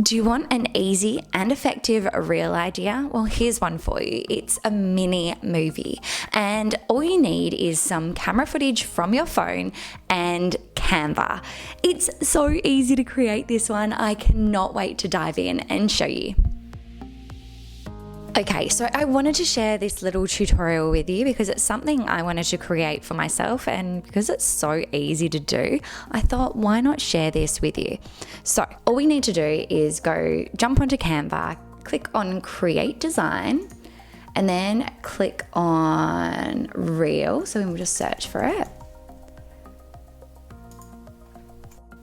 Do you want an easy and effective reel idea? Well, here's one for you. It's a mini movie, and all you need is some camera footage from your phone and Canva. It's so easy to create this one. I cannot wait to dive in and show you. Okay, so I wanted to share this little tutorial with you because it's something I wanted to create for myself, and because it's so easy to do, I thought, why not share this with you? So all we need to do is jump onto Canva, click on Create Design, and then click on Reel. So we'll just search for it.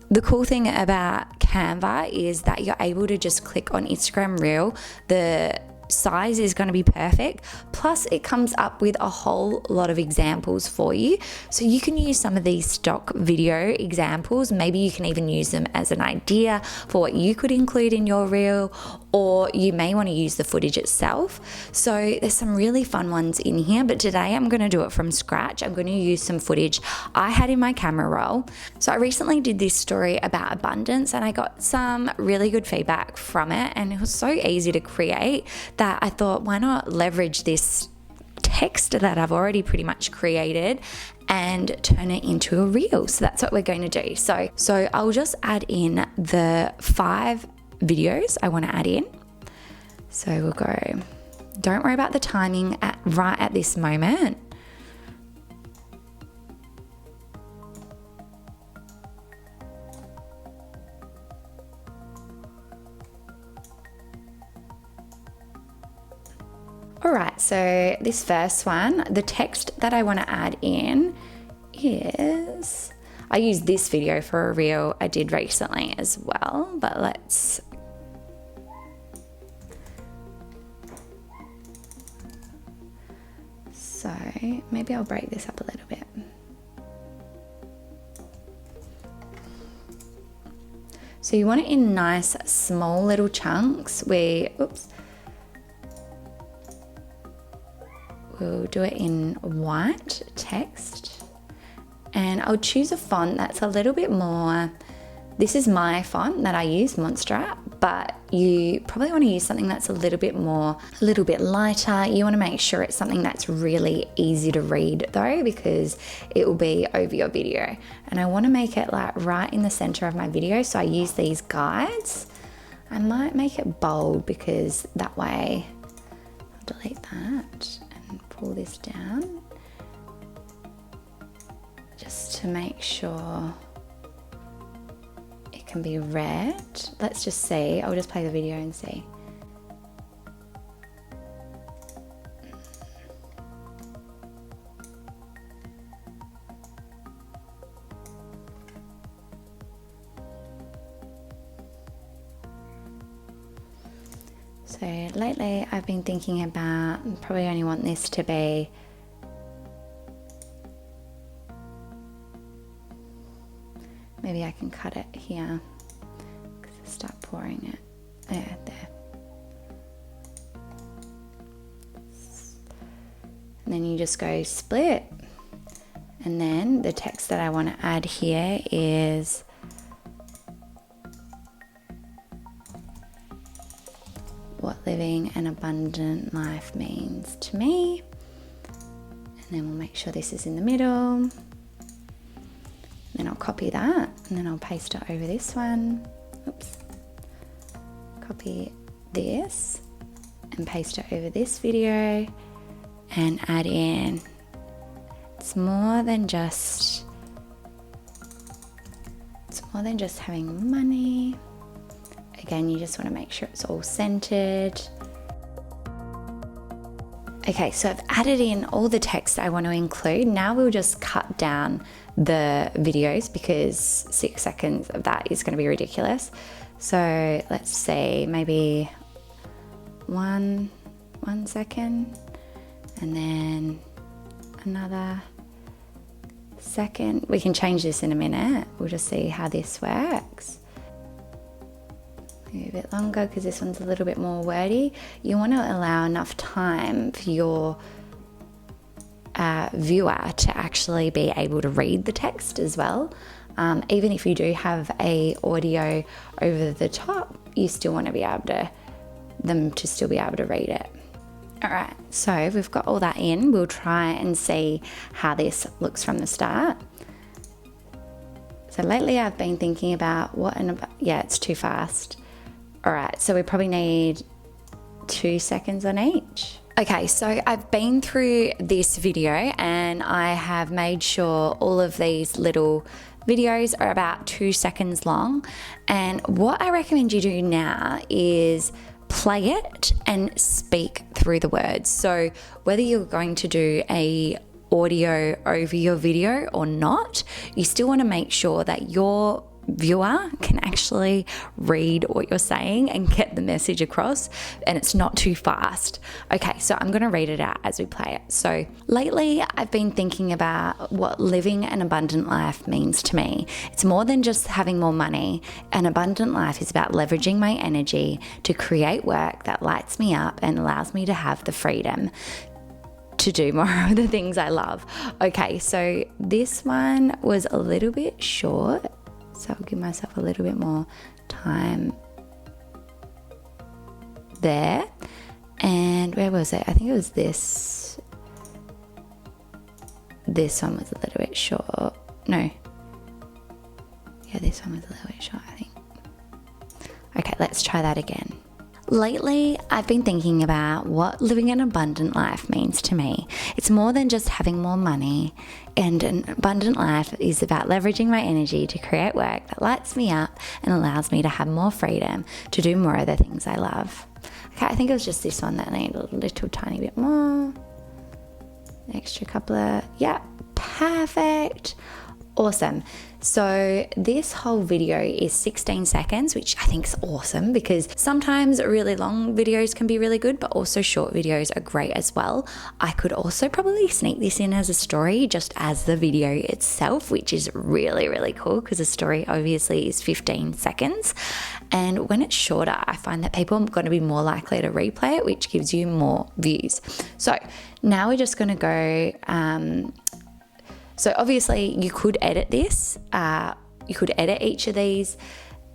The cool thing about Canva is that you're able to just click on Instagram Reel. The size is going to be perfect, plus it comes up with a whole lot of examples for you, so you can use some of these stock video examples. Maybe you can even use them as an idea for what you could include in your reel, or you may want to use the footage itself. So there's some really fun ones in here, but today I'm going to do it from scratch. I'm going to use some footage I had in my camera roll. So I recently did this story about abundance, and I got some really good feedback from it, and it was so easy to create that I thought, why not leverage this text that I've already pretty much created and turn it into a reel. So that's what we're going to do. So I'll just add in the 5 videos I want to add in. So we'll go, don't worry about the timing right at this moment. All right, so this first one, the text that I want to add in is, I used this video for a reel I did recently as well, but let's, so maybe I'll break this up a little bit. So you want it in nice small little chunks. We'll do it in white text, and I'll choose a font that's a little bit more, this is my font that I use, Monstrat, but you probably want to use something that's a little bit lighter. You want to make sure it's something that's really easy to read though, because it will be over your video, and I want to make it like right in the center of my video. So I use these guides. I might make it bold because that way, I'll delete that. Pull this down just to make sure it can be read. Let's just see. I'll just play the video and see. So lately I've been thinking about, probably only want this to be maybe I can cut it here because I start pouring it. Yeah, there. And then you just go split. And then the text that I want to add here is what living an abundant life means to me. And then we'll make sure this is in the middle. Then I'll copy that, and then I'll paste it over this one. Oops. Copy this and paste it over this video and add in, it's more than just having money. Again, you just want to make sure it's all centered. Okay, so I've added in all the text I want to include. Now we'll just cut down the videos because 6 seconds of that is going to be ridiculous. So let's say maybe one second, and then another second. We can change this in a minute. We'll just see how this works. Maybe a bit longer because this one's a little bit more wordy. You want to allow enough time for your viewer to actually be able to read the text as well. Even if you do have a audio over the top, you still want to be able to, them to still be able to read it. All right, so we've got all that in. We'll try and see how this looks from the start. So lately I've been thinking about yeah, it's too fast. All right, so we probably need 2 seconds on each. Okay, so I've been through this video and I have made sure all of these little videos are about 2 seconds long. And what I recommend you do now is play it and speak through the words. So whether you're going to do a audio over your video or not, you still want to make sure that your viewer can actually read what you're saying and get the message across, and it's not too fast. Okay, so I'm going to read it out as we play it. So lately I've been thinking about what living an abundant life means to me. It's more than just having more money. An abundant life is about leveraging my energy to create work that lights me up and allows me to have the freedom to do more of the things I love. Okay, so this one was a little bit short, so I'll give myself a little bit more time there. And where was it? I think it was this. This one was a little bit short. No. Yeah, this one was a little bit short, I think. Okay, let's try that again. Lately, I've been thinking about what living an abundant life means to me. It's more than just having more money, and an abundant life is about leveraging my energy to create work that lights me up and allows me to have more freedom to do more of the things I love. Okay, I think it was just this one that needed a little tiny bit more. Extra couple of, yeah, perfect. Awesome. So this whole video is 16 seconds, which I think is awesome because sometimes really long videos can be really good, but also short videos are great as well. I could also probably sneak this in as a story just as the video itself, which is really, really cool because a story obviously is 15 seconds. And when it's shorter, I find that people are going to be more likely to replay it, which gives you more views. So now we're just going to go, so obviously you could edit this, you could edit each of these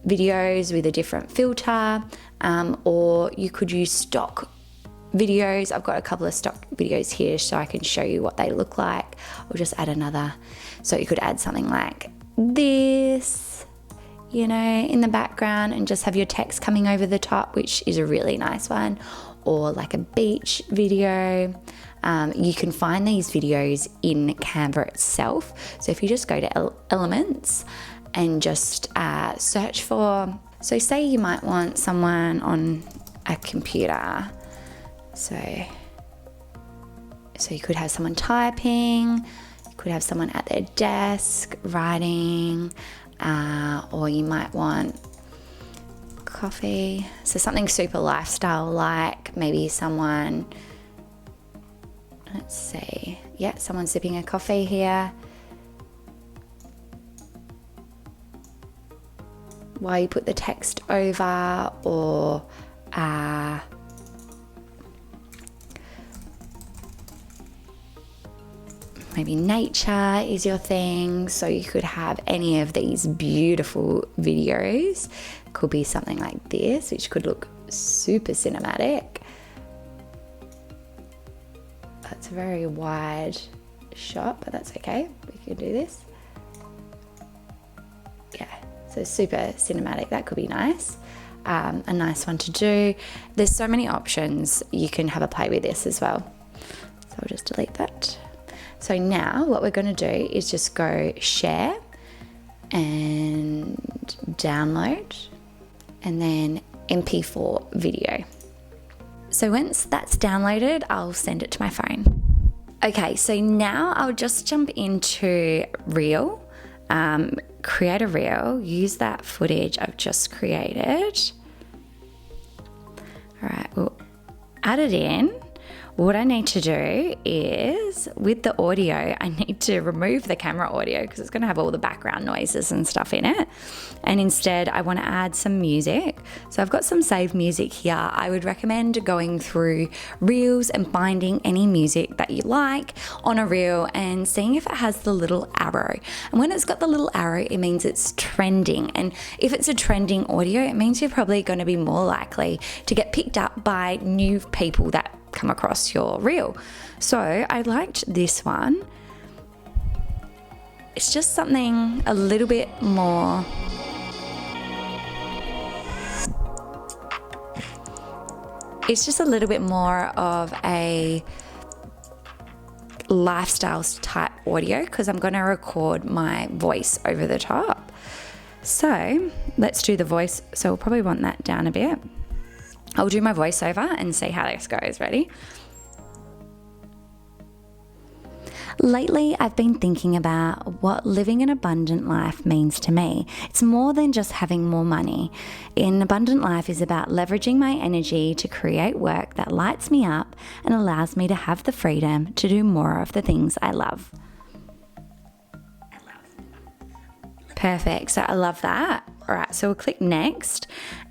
videos with a different filter, or you could use stock videos. I've got a couple of stock videos here so I can show you what they look like, or just add another. So you could add something like this, you know, in the background and just have your text coming over the top, which is a really nice one, or like a beach video. You can find these videos in Canva itself. So if you just go to Elements and just search for, so say you might want someone on a computer. So you could have someone typing, you could have someone at their desk writing, or you might want coffee. So something super lifestyle, like maybe someone, let's see, yeah, someone's sipping a coffee here while you put the text over, or maybe nature is your thing. So you could have any of these beautiful videos. Could be something like this, which could look super cinematic. That's a very wide shot, but that's okay. We can do this. Yeah, so super cinematic. That could be nice. A nice one to do. There's so many options. You can have a play with this as well. So I'll just delete that. So now what we're going to do is just go share and download, and then MP4 video. So once that's downloaded, I'll send it to my phone. Okay, so now I'll just jump into Reel, create a Reel, use that footage I've just created. All right, we'll add it in. what I need to do is, with the audio, I need to remove the camera audio because it's going to have all the background noises and stuff in it. And instead, I want to add some music. So I've got some saved music here. I would recommend going through Reels and finding any music that you like on a reel and seeing if it has the little arrow. And when it's got the little arrow, it means it's trending. And if it's a trending audio, it means you're probably going to be more likely to get picked up by new people that come across your reel. So I liked this one. It's just something a little bit more of a lifestyle type audio because I'm going to record my voice over the top. So let's do the voice. So we'll probably want that down a bit. I'll do my voiceover and see how this goes. Ready? Lately, I've been thinking about what living an abundant life means to me. It's more than just having more money. An abundant life is about leveraging my energy to create work that lights me up and allows me to have the freedom to do more of the things I love. Perfect. So I love that. All right, so we'll click next.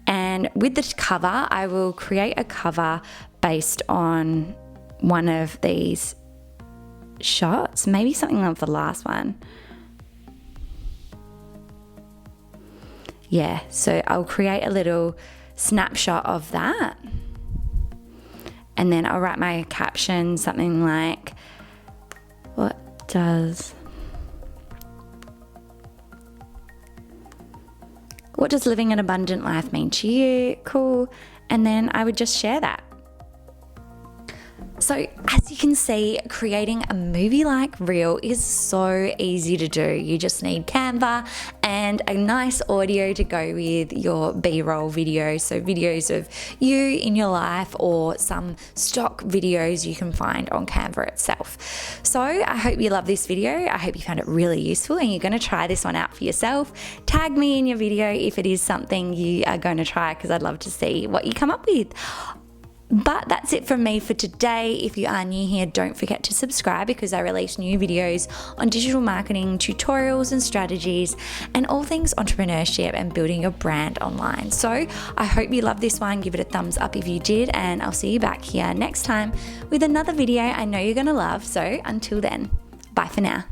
And with the cover, I will create a cover based on one of these shots, maybe something of the last one. Yeah, so I'll create a little snapshot of that. And then I'll write my caption, something like, what does living an abundant life mean to you? Cool. And then I would just share that. So as you can see, creating a movie-like reel is so easy to do. You just need Canva and a nice audio to go with your B-roll videos. So videos of you in your life or some stock videos you can find on Canva itself. So I hope you love this video. I hope you found it really useful and you're going to try this one out for yourself. Tag me in your video if it is something you are going to try because I'd love to see what you come up with. But that's it from me for today. If you are new here, don't forget to subscribe because I release new videos on digital marketing, tutorials and strategies, and all things entrepreneurship and building your brand online. So I hope you love this one. Give it a thumbs up if you did, and I'll see you back here next time with another video I know you're going to love. So until then, bye for now.